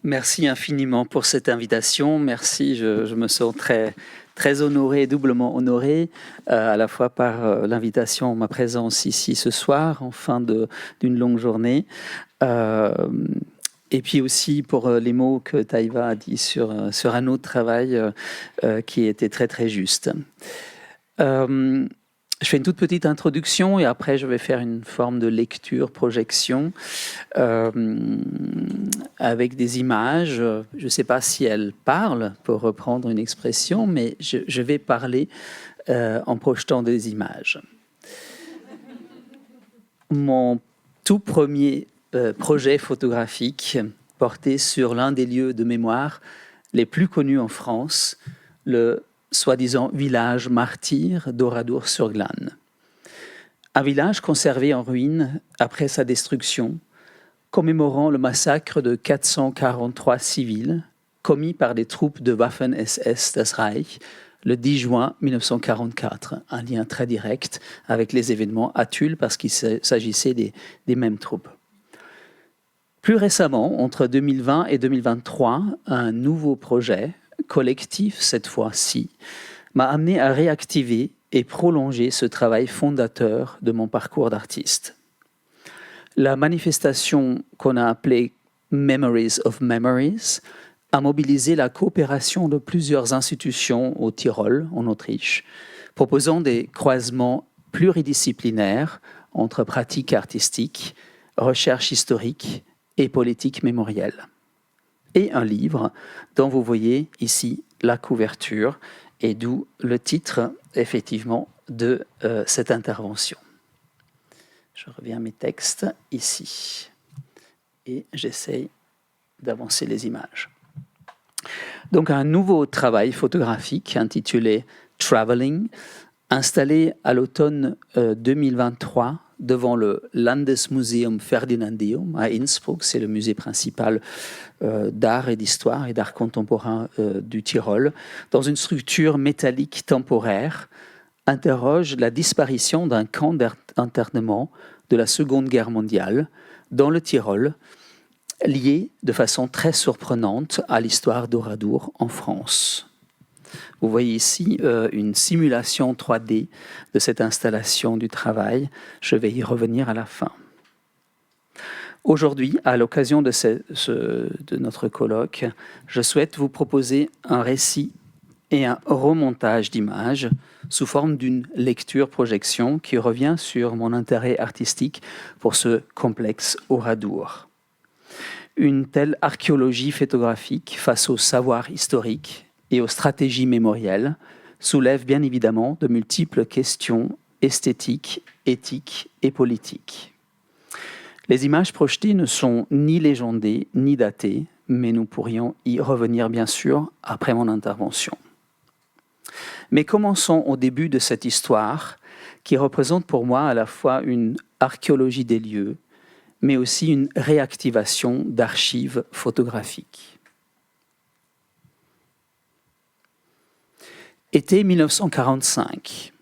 Merci infiniment pour cette invitation. Merci, je me sens très, très honoré, doublement honoré, à la fois par l'invitation, ma présence ici ce soir, en fin d'une longue journée, et puis aussi pour les mots que Taïva a dit sur un autre travail qui était très, très juste. Je fais une toute petite introduction et après je vais faire une forme de lecture, projection avec des images. Je ne sais pas si elles parlent, pour reprendre une expression, mais je vais parler en projetant des images. Mon tout premier projet photographique portait sur l'un des lieux de mémoire les plus connus en France, le soi-disant village martyr d'Oradour-sur-Glane. Un village conservé en ruine après sa destruction, commémorant le massacre de 443 civils commis par des troupes de Waffen-SS des Reich le 10 juin 1944. Un lien très direct avec les événements à Tulle parce qu'il s'agissait des mêmes troupes. Plus récemment, entre 2020 et 2023, un nouveau projet, collectif cette fois-ci, m'a amené à réactiver et prolonger ce travail fondateur de mon parcours d'artiste. La manifestation qu'on a appelée Memories of Memories a mobilisé la coopération de plusieurs institutions au Tyrol, en Autriche, proposant des croisements pluridisciplinaires entre pratiques artistiques, recherche historique et politique mémorielle. Et un livre dont vous voyez ici la couverture et d'où le titre, effectivement, de cette intervention. Je reviens à mes textes ici et j'essaye d'avancer les images. Donc un nouveau travail photographique intitulé « Traveling », installé à l'automne 2023 devant le Landesmuseum Ferdinandeum à Innsbruck, c'est le musée principal d'art et d'histoire et d'art contemporain du Tyrol, dans une structure métallique temporaire, interroge la disparition d'un camp d'internement de la Seconde Guerre mondiale dans le Tyrol, lié de façon très surprenante à l'histoire d'Oradour en France. Vous voyez ici une simulation 3D de cette installation du travail. Je vais y revenir à la fin. Aujourd'hui, à l'occasion de notre colloque, je souhaite vous proposer un récit et un remontage d'images sous forme d'une lecture-projection qui revient sur mon intérêt artistique pour ce complexe Oradour. Une telle archéologie photographique face au savoir historique et aux stratégies mémorielles soulève bien évidemment de multiples questions esthétiques, éthiques et politiques. Les images projetées ne sont ni légendées ni datées, mais nous pourrions y revenir bien sûr après mon intervention. Mais commençons au début de cette histoire qui représente pour moi à la fois une archéologie des lieux, mais aussi une réactivation d'archives photographiques. Été 1945,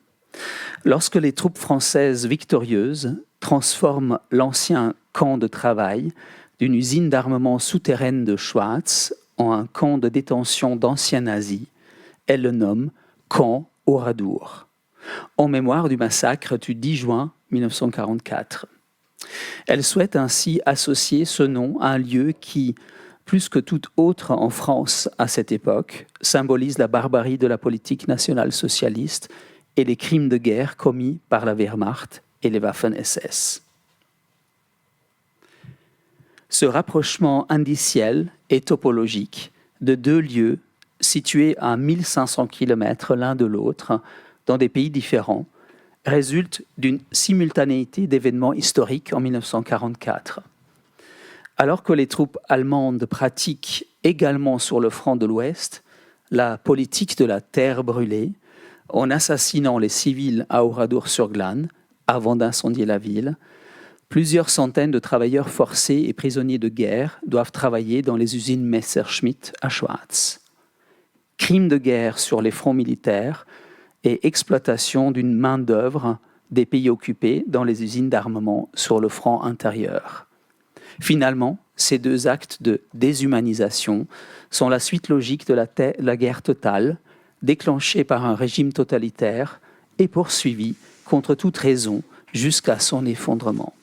lorsque les troupes françaises victorieuses transforment l'ancien camp de travail d'une usine d'armement souterraine de Schwaz en un camp de détention d'anciens nazis, elles le nomment Camp Oradour, en mémoire du massacre du 10 juin 1944. Elle souhaite ainsi associer ce nom à un lieu qui, plus que tout autre en France à cette époque, symbolise la barbarie de la politique nationale socialiste et les crimes de guerre commis par la Wehrmacht et les Waffen-SS. Ce rapprochement indiciel et topologique de deux lieux situés à 1500 km l'un de l'autre, dans des pays différents, résulte d'une simultanéité d'événements historiques en 1944. Alors que les troupes allemandes pratiquent également sur le front de l'Ouest la politique de la terre brûlée, en assassinant les civils à Oradour-sur-Glane avant d'incendier la ville, plusieurs centaines de travailleurs forcés et prisonniers de guerre doivent travailler dans les usines Messerschmitt à Schwaz. Crimes de guerre sur les fronts militaires et exploitation d'une main-d'œuvre des pays occupés dans les usines d'armement sur le front intérieur. Finalement, ces deux actes de déshumanisation sont la suite logique de la guerre totale, déclenchée par un régime totalitaire et poursuivie contre toute raison jusqu'à son effondrement.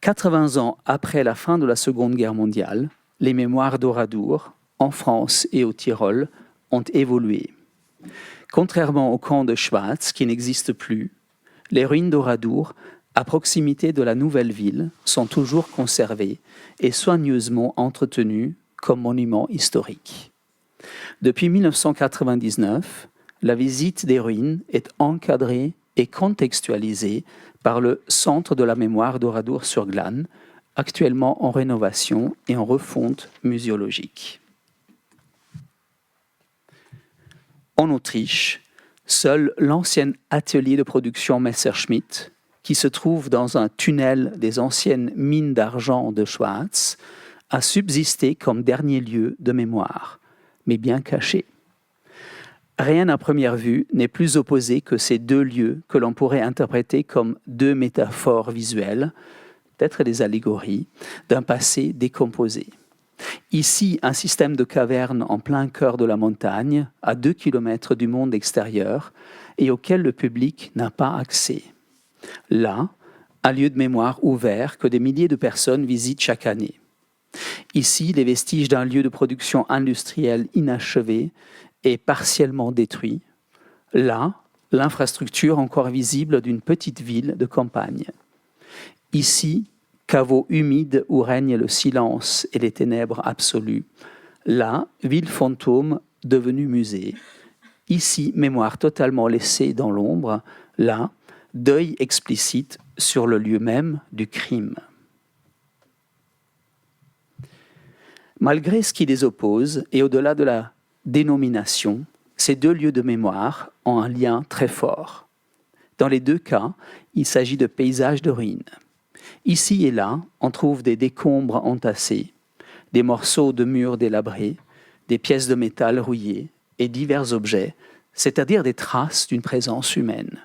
80 ans après la fin de la Seconde Guerre mondiale, les mémoires d'Oradour, en France et au Tyrol, ont évolué. Contrairement au camp de Schwaz, qui n'existe plus, les ruines d'Oradour, à proximité de la nouvelle ville, sont toujours conservées et soigneusement entretenues comme monuments historiques. Depuis 1999, la visite des ruines est encadrée et contextualisée par le Centre de la mémoire d'Oradour-sur-Glane, actuellement en rénovation et en refonte muséologique. En Autriche, seul l'ancien atelier de production Messerschmitt, qui se trouve dans un tunnel des anciennes mines d'argent de Schwaz, a subsisté comme dernier lieu de mémoire, mais bien caché. Rien à première vue n'est plus opposé que ces deux lieux que l'on pourrait interpréter comme deux métaphores visuelles, peut-être des allégories, d'un passé décomposé. Ici, un système de cavernes en plein cœur de la montagne, à 2 kilomètres du monde extérieur, et auquel le public n'a pas accès. Là, un lieu de mémoire ouvert que des milliers de personnes visitent chaque année. Ici, les vestiges d'un lieu de production industrielle inachevé et partiellement détruit. Là, l'infrastructure encore visible d'une petite ville de campagne. Ici, caveau humide où règne le silence et les ténèbres absolues. Là, ville fantôme devenue musée. Ici, mémoire totalement laissée dans l'ombre. Là, deuil explicite sur le lieu même du crime. Malgré ce qui les oppose, et au-delà de la dénomination, ces deux lieux de mémoire ont un lien très fort. Dans les deux cas, il s'agit de paysages de ruines. Ici et là, on trouve des décombres entassés, des morceaux de murs délabrés, des pièces de métal rouillées et divers objets, c'est-à-dire des traces d'une présence humaine.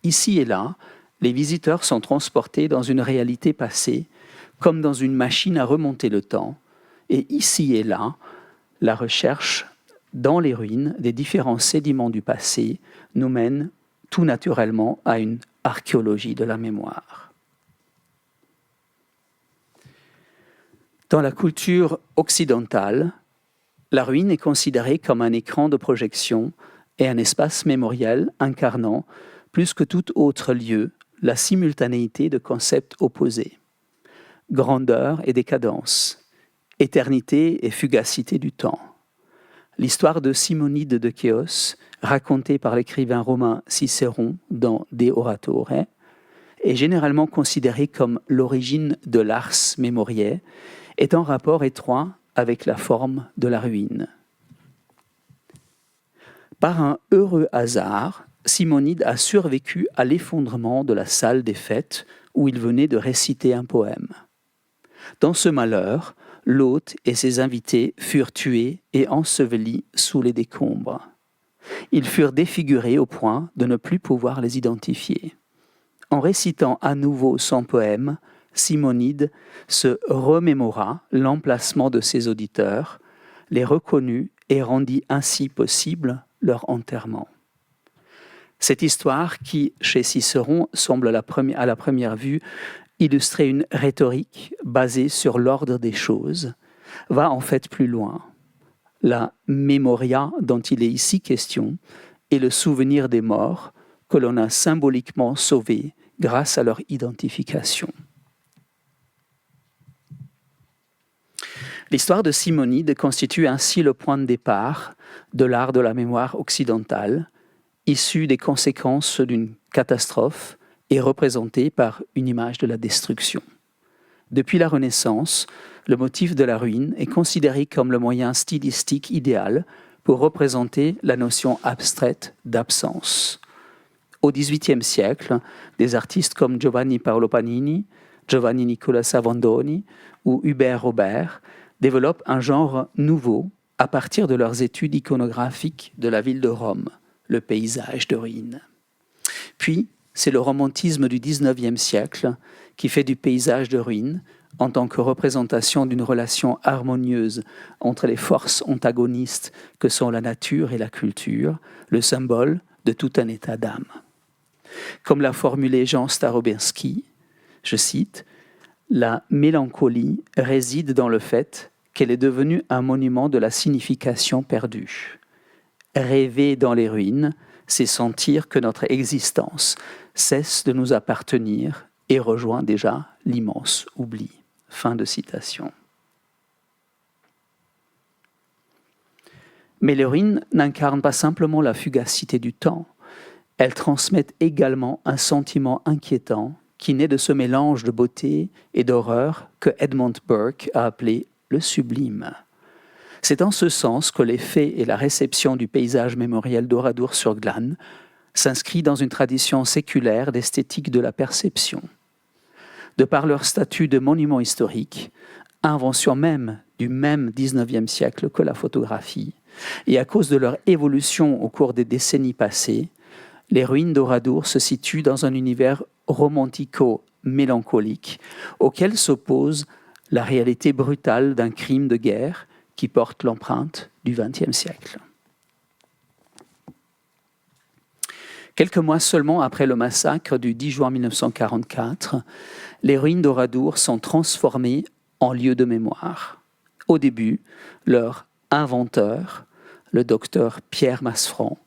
Ici et là, les visiteurs sont transportés dans une réalité passée, comme dans une machine à remonter le temps, et ici et là, la recherche dans les ruines des différents sédiments du passé nous mène tout naturellement à une archéologie de la mémoire. Dans la culture occidentale, la ruine est considérée comme un écran de projection et un espace mémoriel incarnant, plus que tout autre lieu, la simultanéité de concepts opposés. Grandeur et décadence, éternité et fugacité du temps. L'histoire de Simonide de Chéos, racontée par l'écrivain romain Cicéron dans De Oratore, est généralement considérée comme l'origine de l'ars memoriae, est en rapport étroit avec la forme de la ruine. Par un heureux hasard, Simonide a survécu à l'effondrement de la salle des fêtes où il venait de réciter un poème. Dans ce malheur, l'hôte et ses invités furent tués et ensevelis sous les décombres. Ils furent défigurés au point de ne plus pouvoir les identifier. En récitant à nouveau son poème, Simonide se remémora l'emplacement de ses auditeurs, les reconnut et rendit ainsi possible leur enterrement. Cette histoire qui, chez Cicéron, semble à la première vue illustrer une rhétorique basée sur l'ordre des choses, va en fait plus loin. La mémoria dont il est ici question est le souvenir des morts que l'on a symboliquement sauvés grâce à leur identification. L'histoire de Simonide constitue ainsi le point de départ de l'art de la mémoire occidentale, issu des conséquences d'une catastrophe et représentée par une image de la destruction. Depuis la Renaissance, le motif de la ruine est considéré comme le moyen stylistique idéal pour représenter la notion abstraite d'absence. Au XVIIIe siècle, des artistes comme Giovanni Paolo Panini, Giovanni Nicola Savandoni ou Hubert Robert développent un genre nouveau à partir de leurs études iconographiques de la ville de Rome, le paysage de ruines. Puis, c'est le romantisme du XIXe siècle qui fait du paysage de ruines en tant que représentation d'une relation harmonieuse entre les forces antagonistes que sont la nature et la culture, le symbole de tout un état d'âme. Comme l'a formulé Jean Starobinski, je cite, « La mélancolie réside dans le fait qu'elle est devenue un monument de la signification perdue. Rêver dans les ruines, c'est sentir que notre existence cesse de nous appartenir et rejoint déjà l'immense oubli. » Fin de citation. Mais les ruines n'incarnent pas simplement la fugacité du temps, elles transmettent également un sentiment inquiétant qui naît de ce mélange de beauté et d'horreur que Edmund Burke a appelé le sublime. C'est en ce sens que les faits et la réception du paysage mémoriel d'Oradour-sur-Glane s'inscrit dans une tradition séculaire d'esthétique de la perception. De par leur statut de monument historique, invention même du même XIXe siècle que la photographie, et à cause de leur évolution au cours des décennies passées, les ruines d'Oradour se situent dans un univers romantico-mélancolique auquel s'oppose la réalité brutale d'un crime de guerre qui porte l'empreinte du XXe siècle. Quelques mois seulement après le massacre du 10 juin 1944, les ruines d'Oradour sont transformées en lieu de mémoire. Au début, leur inventeur, le docteur Pierre Maffrand,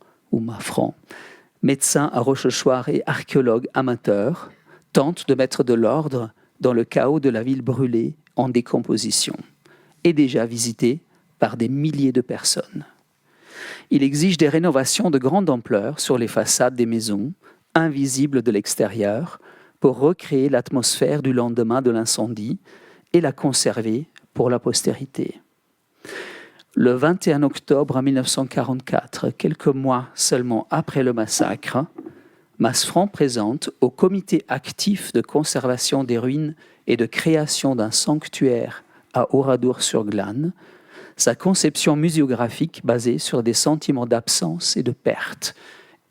médecin à Rochechouart et archéologue amateur, tente de mettre de l'ordre dans le chaos de la ville brûlée en décomposition et déjà visitée par des milliers de personnes. Il exige des rénovations de grande ampleur sur les façades des maisons, invisibles de l'extérieur, pour recréer l'atmosphère du lendemain de l'incendie et la conserver pour la postérité. Le 21 octobre 1944, quelques mois seulement après le massacre, Maffrand présente au comité actif de conservation des ruines et de création d'un sanctuaire à Oradour-sur-Glane sa conception muséographique basée sur des sentiments d'absence et de perte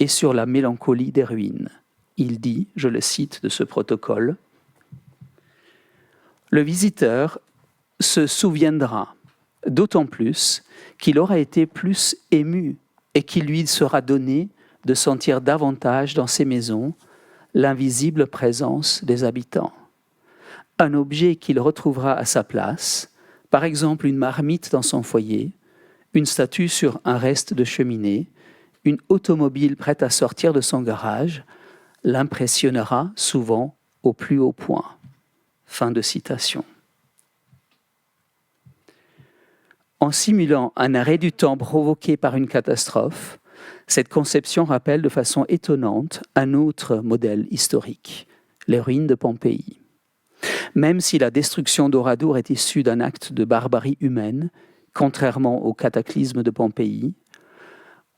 et sur la mélancolie des ruines. Il dit, je le cite de ce protocole, « Le visiteur se souviendra d'autant plus qu'il aura été plus ému et qu'il lui sera donné de sentir davantage dans ces maisons l'invisible présence des habitants. Un objet qu'il retrouvera à sa place, par exemple une marmite dans son foyer, une statue sur un reste de cheminée, une automobile prête à sortir de son garage, l'impressionnera souvent au plus haut point. » Fin de citation. En simulant un arrêt du temps provoqué par une catastrophe, cette conception rappelle de façon étonnante un autre modèle historique, les ruines de Pompéi. Même si la destruction d'Oradour est issue d'un acte de barbarie humaine, contrairement au cataclysme de Pompéi,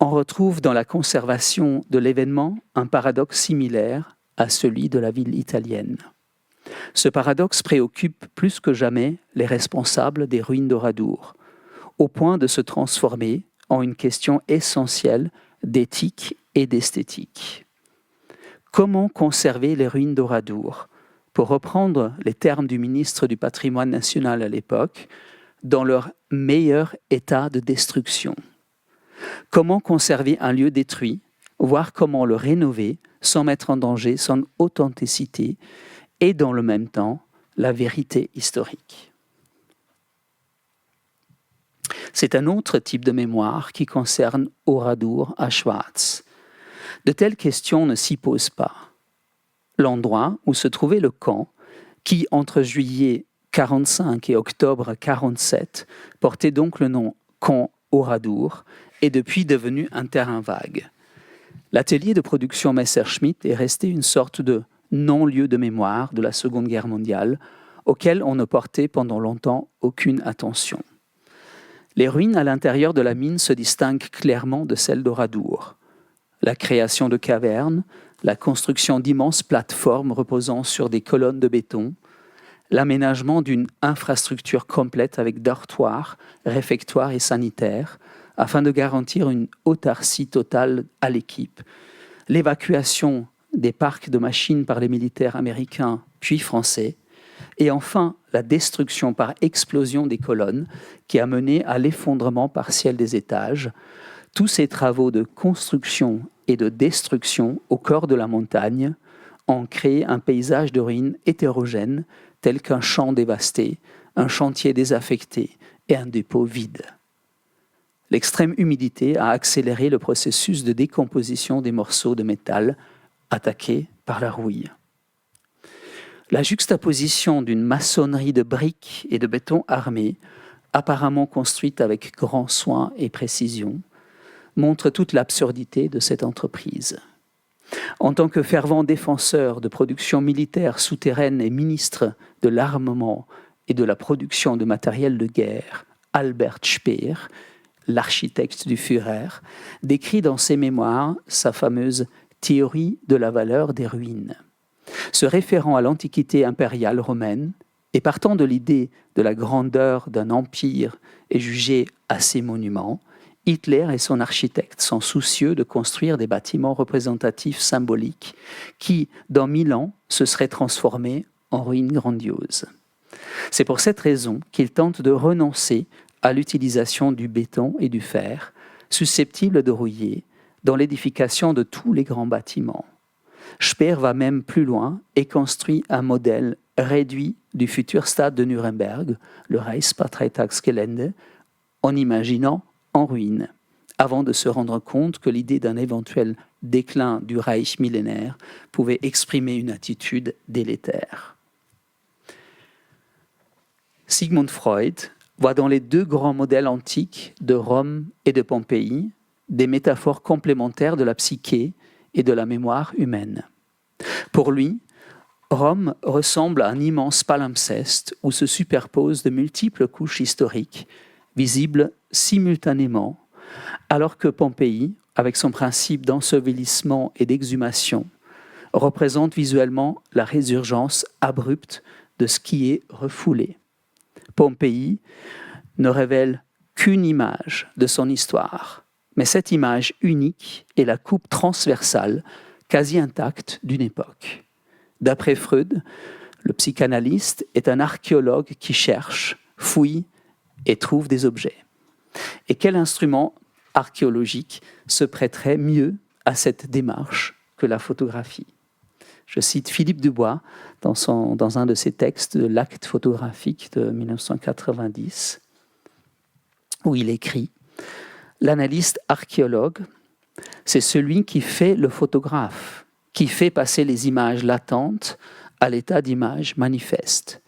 on retrouve dans la conservation de l'événement un paradoxe similaire à celui de la ville italienne. Ce paradoxe préoccupe plus que jamais les responsables des ruines d'Oradour, au point de se transformer en une question essentielle d'éthique et d'esthétique. Comment conserver les ruines d'Oradour, pour reprendre les termes du ministre du Patrimoine national à l'époque, dans leur meilleur état de destruction? Comment conserver un lieu détruit, voire comment le rénover sans mettre en danger son authenticité et dans le même temps la vérité historique? C'est un autre type de mémoire qui concerne Oradour à Schwaz. De telles questions ne s'y posent pas. L'endroit où se trouvait le camp, qui entre juillet 1945 et octobre 1947 portait donc le nom camp Oradour, est depuis devenu un terrain vague. L'atelier de production Messerschmitt est resté une sorte de non-lieu de mémoire de la Seconde Guerre mondiale, auquel on ne portait pendant longtemps aucune attention. Les ruines à l'intérieur de la mine se distinguent clairement de celles d'Oradour. La création de cavernes, la construction d'immenses plateformes reposant sur des colonnes de béton, l'aménagement d'une infrastructure complète avec dortoirs, réfectoires et sanitaires, afin de garantir une autarcie totale à l'équipe, l'évacuation des parcs de machines par les militaires américains puis français, Et enfin, la destruction par explosion des colonnes qui a mené à l'effondrement partiel des étages. Tous ces travaux de construction et de destruction au cœur de la montagne ont créé un paysage de ruines hétérogène tel qu'un champ dévasté, un chantier désaffecté et un dépôt vide. L'extrême humidité a accéléré le processus de décomposition des morceaux de métal attaqués par la rouille. La juxtaposition d'une maçonnerie de briques et de béton armé, apparemment construite avec grand soin et précision, montre toute l'absurdité de cette entreprise. En tant que fervent défenseur de production militaire souterraine et ministre de l'armement et de la production de matériel de guerre, Albert Speer, l'architecte du Führer, décrit dans ses mémoires sa fameuse théorie de la valeur des ruines. Se référant à l'Antiquité impériale romaine et partant de l'idée de la grandeur d'un empire et jugé à ses monuments, Hitler et son architecte sont soucieux de construire des bâtiments représentatifs symboliques qui, dans 1000 ans, se seraient transformés en ruines grandioses. C'est pour cette raison qu'ils tentent de renoncer à l'utilisation du béton et du fer, susceptibles de rouiller, dans l'édification de tous les grands bâtiments. Speer va même plus loin et construit un modèle réduit du futur stade de Nuremberg, le Reichsparteitagsgelände, en imaginant en ruine, avant de se rendre compte que l'idée d'un éventuel déclin du Reich millénaire pouvait exprimer une attitude délétère. Sigmund Freud voit dans les deux grands modèles antiques de Rome et de Pompéi des métaphores complémentaires de la psyché et de la mémoire humaine. Pour lui, Rome ressemble à un immense palimpseste où se superposent de multiples couches historiques, visibles simultanément, alors que Pompéi, avec son principe d'ensevelissement et d'exhumation, représente visuellement la résurgence abrupte de ce qui est refoulé. Pompéi ne révèle qu'une image de son histoire, mais cette image unique est la coupe transversale, quasi intacte d'une époque. D'après Freud, le psychanalyste est un archéologue qui cherche, fouille et trouve des objets. Et quel instrument archéologique se prêterait mieux à cette démarche que la photographie ? Je cite Philippe Dubois dans un de ses textes de l'acte photographique de 1990, où il écrit « L'analyste archéologue, c'est celui qui fait le photographe, qui fait passer les images latentes à l'état d'image manifeste,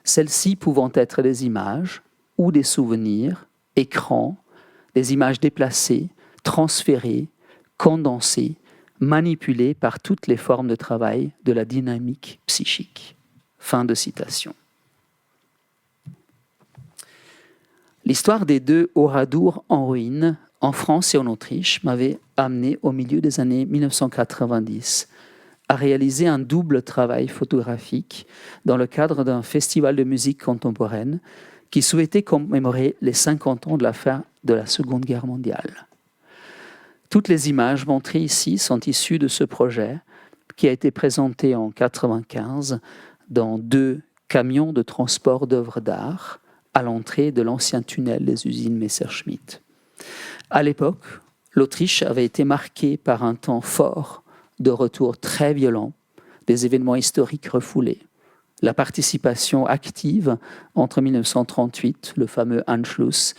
celles-ci pouvant être des images ou des souvenirs, écrans, des images déplacées, transférées, condensées, manipulées par toutes les formes de travail de la dynamique psychique. » Fin de citation. L'histoire des deux oradours en ruine, en France et en Autriche, m'avait amené au milieu des années 1990 à réaliser un double travail photographique dans le cadre d'un festival de musique contemporaine qui souhaitait commémorer les 50 ans de la fin de la Seconde Guerre mondiale. Toutes les images montrées ici sont issues de ce projet qui a été présenté en 1995 dans 2 camions de transport d'œuvres d'art à l'entrée de l'ancien tunnel des usines Messerschmitt. À l'époque, l'Autriche avait été marquée par un temps fort de retour très violent, des événements historiques refoulés. La participation active entre 1938, le fameux Anschluss,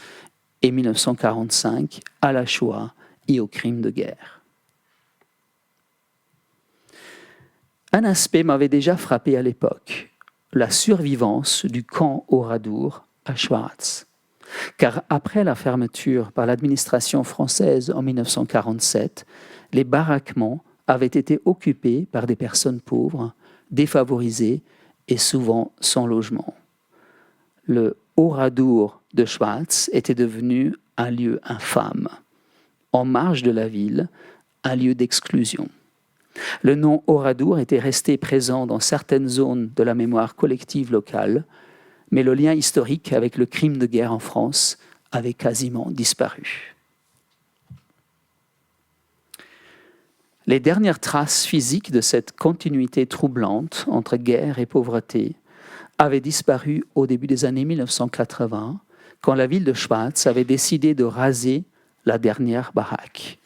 et 1945 à la Shoah et aux crimes de guerre. Un aspect m'avait déjà frappé à l'époque, la survivance du camp Oradour à Schwarz. Car après la fermeture par l'administration française en 1947, les baraquements avaient été occupés par des personnes pauvres, défavorisées et souvent sans logement. Le Oradour de Schwarz était devenu un lieu infâme, en marge de la ville, un lieu d'exclusion. Le nom Oradour était resté présent dans certaines zones de la mémoire collective locale, mais le lien historique avec le crime de guerre en France avait quasiment disparu. Les dernières traces physiques de cette continuité troublante entre guerre et pauvreté avait disparu au début des années 1980, quand la ville de Schwaz avait décidé de raser la dernière baraque.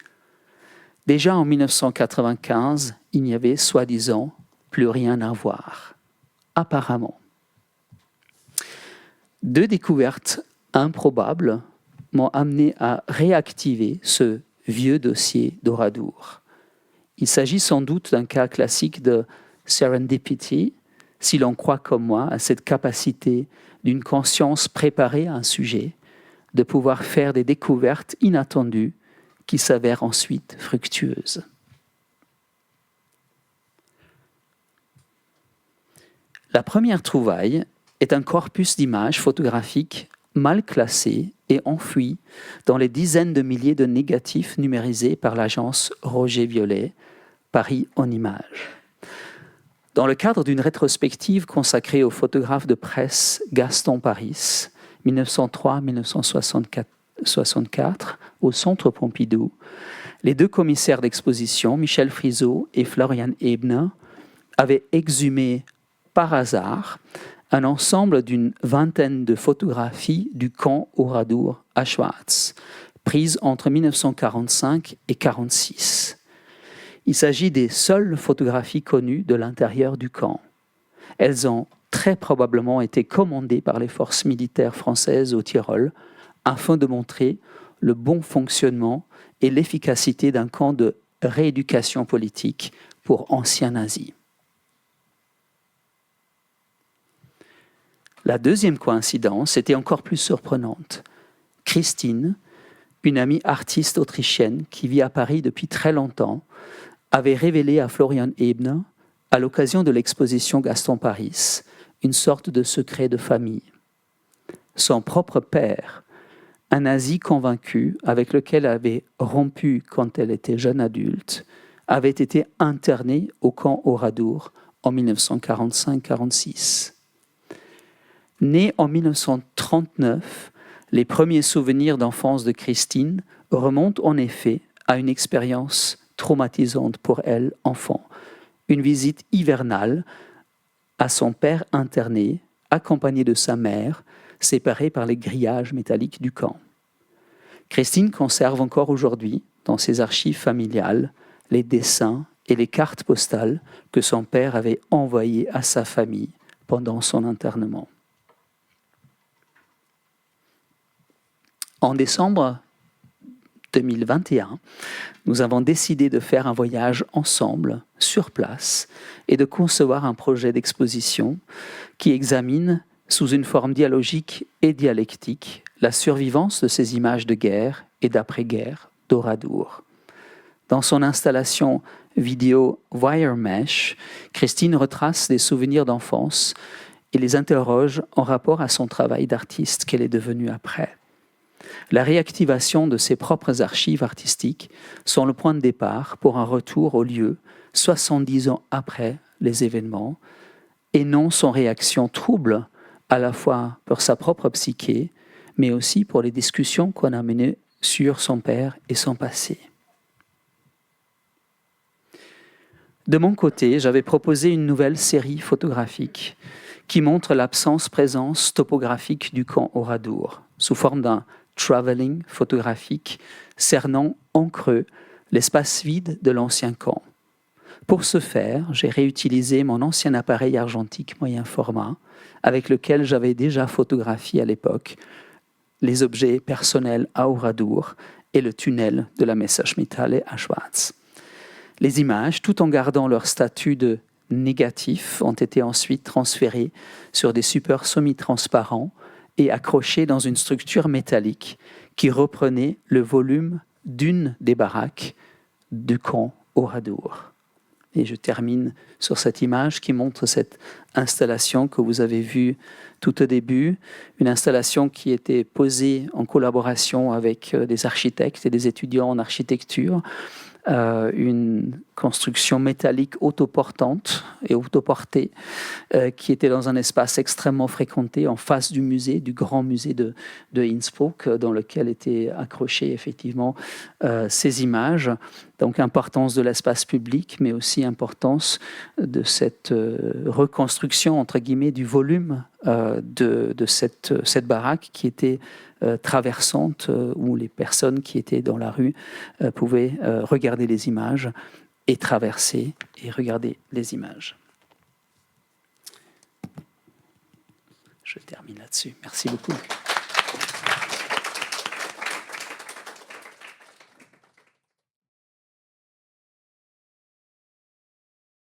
Déjà en 1995, il n'y avait soi-disant plus rien à voir, apparemment. 2 découvertes improbables m'ont amené à réactiver ce vieux dossier d'Oradour. Il s'agit sans doute d'un cas classique de serendipity, si l'on croit comme moi à cette capacité d'une conscience préparée à un sujet, de pouvoir faire des découvertes inattendues qui s'avèrent ensuite fructueuses. La première trouvaille est un corpus d'images photographiques mal classées et enfouies dans les dizaines de milliers de négatifs numérisés par l'agence Roger Violet, Paris en images. Dans le cadre d'une rétrospective consacrée au photographe de presse Gaston Paris, 1903-1964, au Centre Pompidou, les 2 commissaires d'exposition, Michel Friseau et Florian Ebner, avaient exhumé par hasard un ensemble d'une vingtaine de photographies du camp Oradour à Schwaz, prises entre 1945 et 1946. Il s'agit des seules photographies connues de l'intérieur du camp. Elles ont très probablement été commandées par les forces militaires françaises au Tyrol afin de montrer le bon fonctionnement et l'efficacité d'un camp de rééducation politique pour anciens nazis. La deuxième coïncidence était encore plus surprenante. Christine, une amie artiste autrichienne qui vit à Paris depuis très longtemps, avait révélé à Florian Ebner, à l'occasion de l'exposition Gaston Paris, une sorte de secret de famille. Son propre père, un nazi convaincu avec lequel elle avait rompu quand elle était jeune adulte, avait été interné au camp Oradour en 1945-46. Née en 1939, les premiers souvenirs d'enfance de Christine remontent en effet à une expérience traumatisante pour elle, enfant. Une visite hivernale à son père interné, accompagné de sa mère, séparés par les grillages métalliques du camp. Christine conserve encore aujourd'hui, dans ses archives familiales, les dessins et les cartes postales que son père avait envoyées à sa famille pendant son internement. En décembre 2021, nous avons décidé de faire un voyage ensemble, sur place, et de concevoir un projet d'exposition qui examine, sous une forme dialogique et dialectique, la survivance de ces images de guerre et d'après-guerre d'Oradour. Dans son installation vidéo Wire Mesh, Christine retrace des souvenirs d'enfance et les interroge en rapport à son travail d'artiste qu'elle est devenue après. La réactivation de ses propres archives artistiques sont le point de départ pour un retour au lieu 70 ans après les événements et non son réaction trouble à la fois pour sa propre psyché mais aussi pour les discussions qu'on a menées sur son père et son passé. De mon côté, j'avais proposé une nouvelle série photographique qui montre l'absence-présence topographique du camp Oradour sous forme d'un travelling photographique cernant en creux l'espace vide de l'ancien camp. Pour ce faire, j'ai réutilisé mon ancien appareil argentique moyen format avec lequel j'avais déjà photographié à l'époque les objets personnels à Oradour et le tunnel de la Messerschmitthalle à Schwaz. Les images, tout en gardant leur statut de négatif, ont été ensuite transférées sur des supports semi-transparents et accrochées dans une structure métallique qui reprenait le volume d'une des baraques du camp Oradour. Et je termine sur cette image qui montre cette installation que vous avez vue tout au début, une installation qui était posée en collaboration avec des architectes et des étudiants en architecture, une construction métallique autoportante et autoportée qui était dans un espace extrêmement fréquenté en face du musée, du grand musée de Innsbruck, dans lequel étaient accrochées effectivement ces images. Donc importance de l'espace public, mais aussi importance de cette reconstruction, entre guillemets, du volume de cette baraque qui était traversante, où les personnes qui étaient dans la rue pouvaient regarder les images et traverser et regarder les images. Je termine là-dessus. Merci beaucoup.